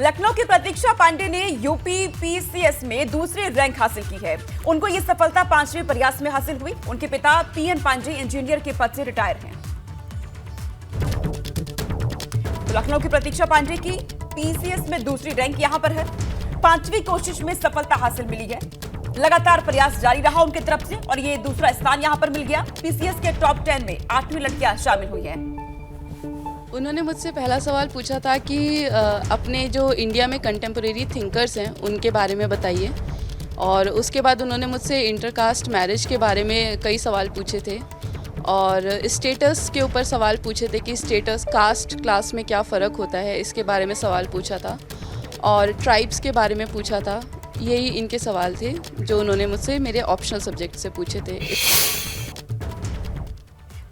लखनऊ की प्रतीक्षा पांडे ने UP PCS में दूसरी रैंक हासिल की है। उनको ये सफलता 5वें प्रयास में हासिल हुई। उनके पिता पीएन पांडे इंजीनियर के पद से रिटायर हैं। तो लखनऊ की प्रतीक्षा पांडे की पीसीएस में दूसरी रैंक यहां पर है। 5वीं कोशिश में सफलता हासिल मिली है। लगातार प्रयास जारी रहा उनकी तरफ से और ये दूसरा स्थान यहां पर मिल गया। पीसीएस के टॉप 10 में 8वीं लड़कियां शामिल हुई हैं। उन्होंने मुझसे पहला सवाल पूछा था कि अपने जो इंडिया में कंटेम्प्रेरी थिंकर्स हैं उनके बारे में बताइए, और उसके बाद उन्होंने मुझसे इंटरकास्ट मैरिज के बारे में कई सवाल पूछे थे और स्टेटस के ऊपर सवाल पूछे थे कि स्टेटस कास्ट क्लास में क्या फ़र्क होता है, इसके बारे में सवाल पूछा था और ट्राइब्स के बारे में पूछा था। यही इनके सवाल थे जो उन्होंने मुझसे मेरे ऑप्शनल सब्जेक्ट से पूछे थे।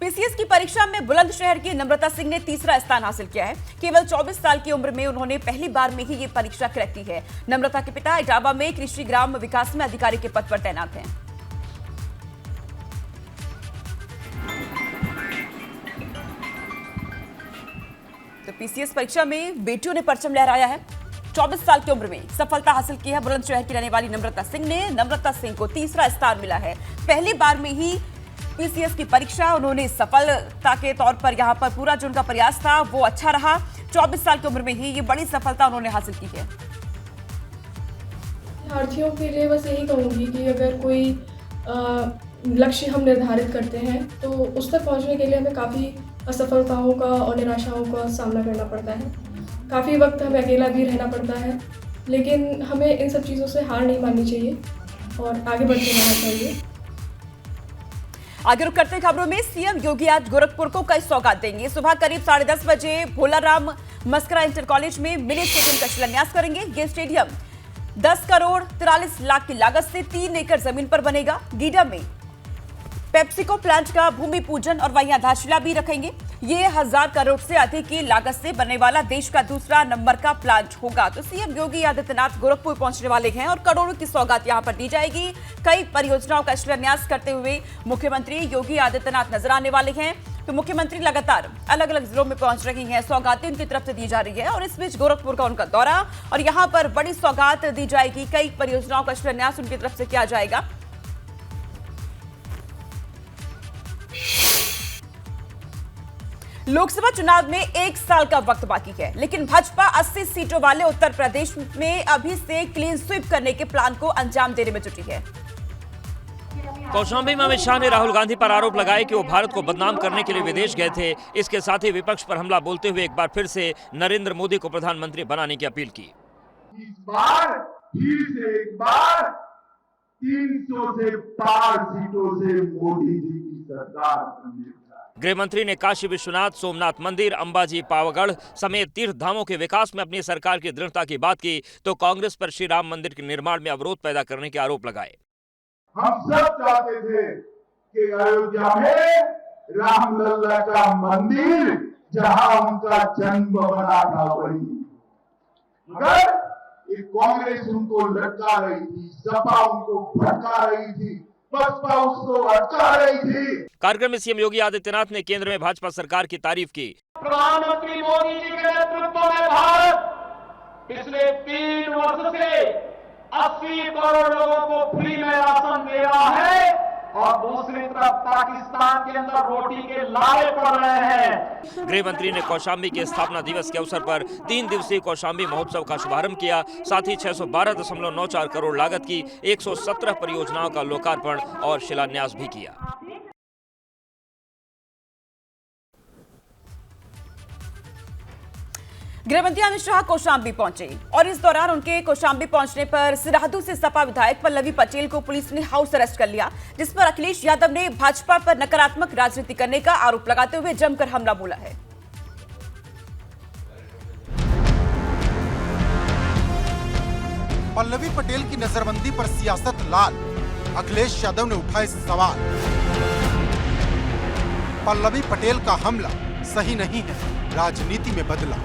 पीसीएस की परीक्षा में बुलंदशहर की नम्रता सिंह ने तीसरा स्थान हासिल किया है। केवल 24 साल की उम्र में उन्होंने पहली बार में ही ये परीक्षा क्रैक की है। नम्रता के पिता इटावा में कृषि ग्राम विकास में अधिकारी के पद पर तैनात हैं। तो पीसीएस परीक्षा में बेटियों ने परचम लहराया है। 24 साल की उम्र में सफलता हासिल की है बुलंदशहर की रहने वाली नम्रता सिंह ने। नम्रता सिंह को तीसरा स्थान मिला है। पहली बार में ही पीसीएस की परीक्षा उन्होंने सफलता के तौर पर यहां पर पूरा जो उनका प्रयास था वो अच्छा रहा। 24 साल की उम्र में ही ये बड़ी सफलता उन्होंने हासिल की है। विद्यार्थियों के लिए बस यही कहूँगी कि अगर कोई लक्ष्य हम निर्धारित करते हैं तो उस तक पहुँचने के लिए हमें काफ़ी असफलताओं का और निराशाओं का सामना करना पड़ता है। काफ़ी वक्त हमें अकेला भी रहना पड़ता है, लेकिन हमें इन सब चीज़ों से हार नहीं माननी चाहिए और आगे बढ़ते रहना चाहिए। आगे रुक करते हैं खबरों में। सीएम योगी आज गोरखपुर को कई सौगात देंगे। सुबह करीब 10:30 बजे भोलाराम मस्करा इंटर कॉलेज में मिनी स्टेडियम का शिलान्यास करेंगे। ये स्टेडियम 10 करोड़ 43 लाख की लागत से 3 एकड़ जमीन पर बनेगा। गीडा में पेप्सिको प्लांट का भूमि पूजन और वहीं आधारशिला भी रखेंगे। ये 1000 करोड़ से अधिक की लागत से बनने वाला देश का दूसरा नंबर का प्लांट होगा। तो सीएम योगी आदित्यनाथ गोरखपुर पहुंचने वाले हैं और करोड़ों की सौगात यहां पर दी जाएगी। कई परियोजनाओं का शिलान्यास करते हुए मुख्यमंत्री योगी आदित्यनाथ नजर आने वाले हैं। तो मुख्यमंत्री लगातार अलग अलग जिलों में पहुंच रही हैं, सौगातें उनकी तरफ से दी जा रही है और इस बीच गोरखपुर का उनका दौरा और यहां पर बड़ी सौगात दी जाएगी। कई परियोजनाओं का शिलान्यास उनकी तरफ से किया जाएगा। लोकसभा चुनाव में 1 साल का वक्त बाकी है, लेकिन भाजपा 80 सीटों वाले उत्तर प्रदेश में अभी से क्लीन स्वीप करने के प्लान को अंजाम देने में जुटी है। कौशाम्बी में अमित शाह ने राहुल गांधी पर आरोप लगाए कि वो भारत को बदनाम करने के लिए विदेश गए थे। इसके साथ ही विपक्ष पर हमला बोलते हुए एक बार फिर से नरेंद्र मोदी को प्रधानमंत्री बनाने की अपील की। इस बार फिर से एक बार 300 से पार सीटों से मोदी जी की सरकार। गृह मंत्री ने काशी विश्वनाथ, सोमनाथ मंदिर, अंबाजी, पावागढ़ समेत तीर्थ धामों के विकास में अपनी सरकार की दृढ़ता की बात की तो कांग्रेस पर श्री राम मंदिर के निर्माण में अवरोध पैदा करने के आरोप लगाए। हम सब चाहते थे कि अयोध्या में रामलला का मंदिर जहां उनका जन्म बना था वही, मगर ये कांग्रेस उनको लटका रही थी, सपा उनको भटका रही थी, बसपा उसको अटका रही थी। कार्यक्रम में सीएम योगी आदित्यनाथ ने केंद्र में भाजपा सरकार की तारीफ की। प्रधानमंत्री मोदी जी के नेतृत्व में भारत पिछले 3 वर्ष से 80 करोड़ लोगों को फ्री में राशन दे रहा है और दूसरी तरफ पाकिस्तान के अंदर रोटी के लाले पड़ रहे हैं। गृह मंत्री ने कौशाम्बी के स्थापना दिवस के अवसर पर 3 दिवसीय कौशाम्बी महोत्सव का शुभारंभ किया। साथ ही 612.94 करोड़ लागत की 117 परियोजनाओं का लोकार्पण और शिलान्यास भी किया। गृहमंत्री अमित शाह कौशाम्बी पहुंचे और इस दौरान उनके कौशाम्बी पहुंचने पर सिरादू से सपा विधायक पल्लवी पटेल को पुलिस ने हाउस अरेस्ट कर लिया, जिस पर अखिलेश यादव ने भाजपा पर नकारात्मक राजनीति करने का आरोप लगाते हुए जमकर हमला बोला है। पल्लवी पटेल की नजरबंदी पर सियासत लाल, अखिलेश यादव ने उठाए सवाल। पल्लवी पटेल का हमला सही नहीं है, राजनीति में बदला।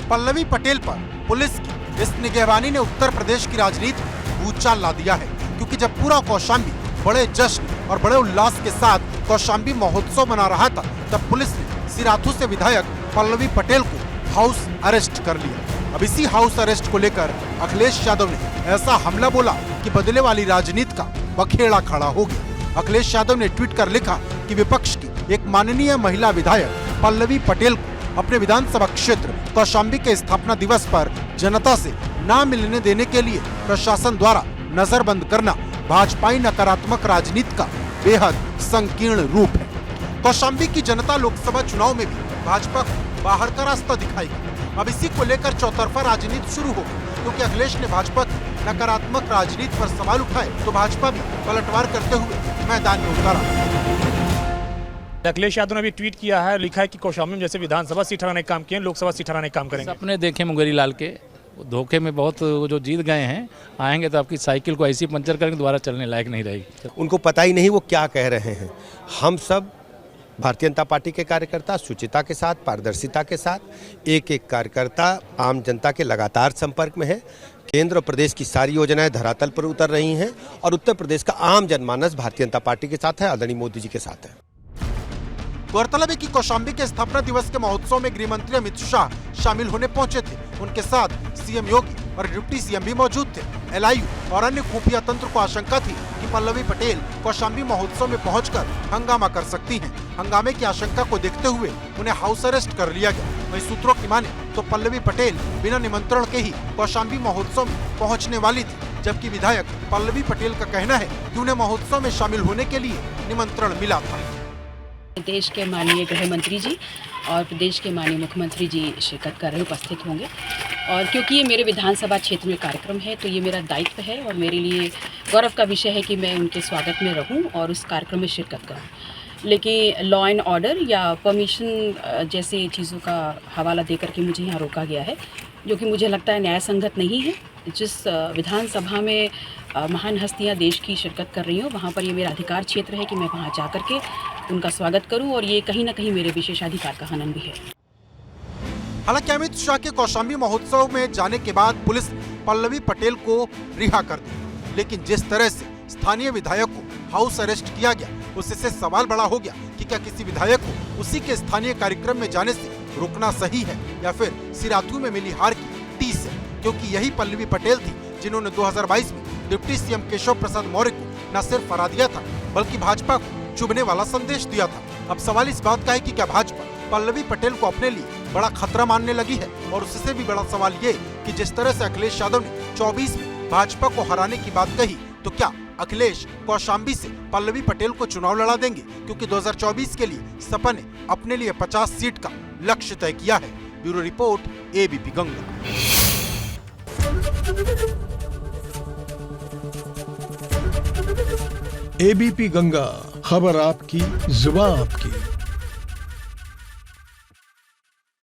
पल्लवी पटेल पर पुलिस की इस निगहबानी ने उत्तर प्रदेश की राजनीति में भूचाल ला दिया है, क्योंकि जब पूरा कौशाम्बी बड़े जश्न और बड़े उल्लास के साथ कौशाम्बी महोत्सव मना रहा था, तब पुलिस ने सिराथू से विधायक पल्लवी पटेल को हाउस अरेस्ट कर लिया। अब इसी हाउस अरेस्ट को लेकर अखिलेश यादव ने ऐसा हमला बोला कि बदले वाली राजनीति का बखेड़ा खड़ा हो गया। अखिलेश यादव ने ट्वीट कर लिखा कि विपक्ष की एक माननीय महिला विधायक पल्लवी पटेल को अपने विधानसभा क्षेत्र कौशाम्बी के स्थापना दिवस पर जनता से ना मिलने देने के लिए प्रशासन द्वारा नजरबंद करना भाजपाई नकारात्मक राजनीति का बेहद संकीर्ण रूप है। कौशाम्बी की जनता लोकसभा चुनाव में भी भाजपा को बाहर का रास्ता दिखाएगी। अब इसी को लेकर चौतरफा राजनीति शुरू हो गई, क्योंकि अखिलेश ने भाजपा की नकारात्मक राजनीति पर सवाल उठाए तो भाजपा भी पलटवार करते हुए मैदान में उतरा। अखिलेश यादव ने भी ट्वीट किया है, लिखा है कि कौशाम्बी में जैसे विधानसभा सीट हराने का काम किए, लोकसभा सीट हराने का काम करेंगे। अपने देखे मुंगेरी लाल के धोखे में बहुत जो जीत गए हैं, आएंगे तो आपकी साइकिल को ऐसी पंचर करेंगे दोबारा चलने लायक नहीं रहेगी। उनको पता ही नहीं वो क्या कह रहे हैं। हम सब भारतीय जनता पार्टी के कार्यकर्ता शुचिता के साथ, पारदर्शिता के साथ, एक एक कार्यकर्ता आम जनता के लगातार संपर्क में है। केंद्र और प्रदेश की सारी योजनाएं धरातल पर उतर रही हैं और उत्तर प्रदेश का आम जनमानस भारतीय जनता पार्टी के साथ है, आदरणीय मोदी जी के साथ है। गौरतलब है कि कौशाम्बी के स्थापना दिवस के महोत्सव में गृह मंत्री अमित शाह शामिल होने पहुंचे थे। उनके साथ सीएम योगी और डिप्टी सीएम भी मौजूद थे। एलआईयू और अन्य खुफिया तंत्र को आशंका थी कि पल्लवी पटेल कौशाम्बी महोत्सव में पहुंचकर हंगामा कर सकती हैं। हंगामे की आशंका को देखते हुए उन्हें हाउस अरेस्ट कर लिया गया। वहीं सूत्रों की माने तो पल्लवी पटेल बिना निमंत्रण के ही कौशाम्बी महोत्सव में पहुँचने वाली थी, जबकि विधायक पल्लवी पटेल का कहना है कि उन्हें महोत्सव में शामिल होने के लिए निमंत्रण मिला था। देश के माननीय गृह मंत्री जी और प्रदेश के माननीय मुख्यमंत्री जी शिरकत कर रहे उपस्थित होंगे, और क्योंकि ये मेरे विधानसभा क्षेत्र में कार्यक्रम है तो ये मेरा दायित्व है और मेरे लिए गौरव का विषय है कि मैं उनके स्वागत में रहूं और उस कार्यक्रम में शिरकत करूं। लेकिन लॉ एंड ऑर्डर या परमिशन जैसी चीज़ों का हवाला देकर के मुझे यहाँ रोका गया है, जो कि मुझे लगता है न्याय संगत नहीं है। जिस विधानसभा में महान हस्तियाँ देश की शिरकत कर रही हूँ, वहाँ पर ये मेरा अधिकार क्षेत्र है कि मैं वहाँ जा कर के उनका स्वागत करूं, और ये कहीं ना कहीं मेरे विशेषाधिकार का हनन भी है। हालांकि अमित शाह के कौशाम्बी महोत्सव में जाने के बाद पुलिस पल्लवी पटेल को रिहा कर दी, लेकिन जिस तरह से स्थानीय विधायक को हाउस अरेस्ट किया गया, उससे सवाल बड़ा हो गया कि क्या किसी विधायक को उसी के स्थानीय कार्यक्रम में जाने से रोकना सही है या फिर सिराथू में मिली हार की टीस है, क्योंकि यही पल्लवी पटेल थी जिन्होंने 2022 में डिप्टी सीएम केशव प्रसाद मौर्य को न सिर्फ हरा दिया था बल्कि भाजपा को चुभने वाला संदेश दिया था। अब सवाल इस बात का है कि क्या भाजपा पल्लवी पटेल को अपने लिए बड़ा खतरा मानने लगी है, और उससे भी बड़ा सवाल ये कि जिस तरह से अखिलेश यादव ने 24 में भाजपा को हराने की बात कही, तो क्या अखिलेश कौशाम्बी से पल्लवी पटेल को चुनाव लड़ा देंगे, क्योंकि 2024 के लिए सपा ने अपने लिए 50 सीट का लक्ष्य तय किया है। Bureau report, ABP Ganga. ABP Ganga, खबर आपकी, जुबान आपकी।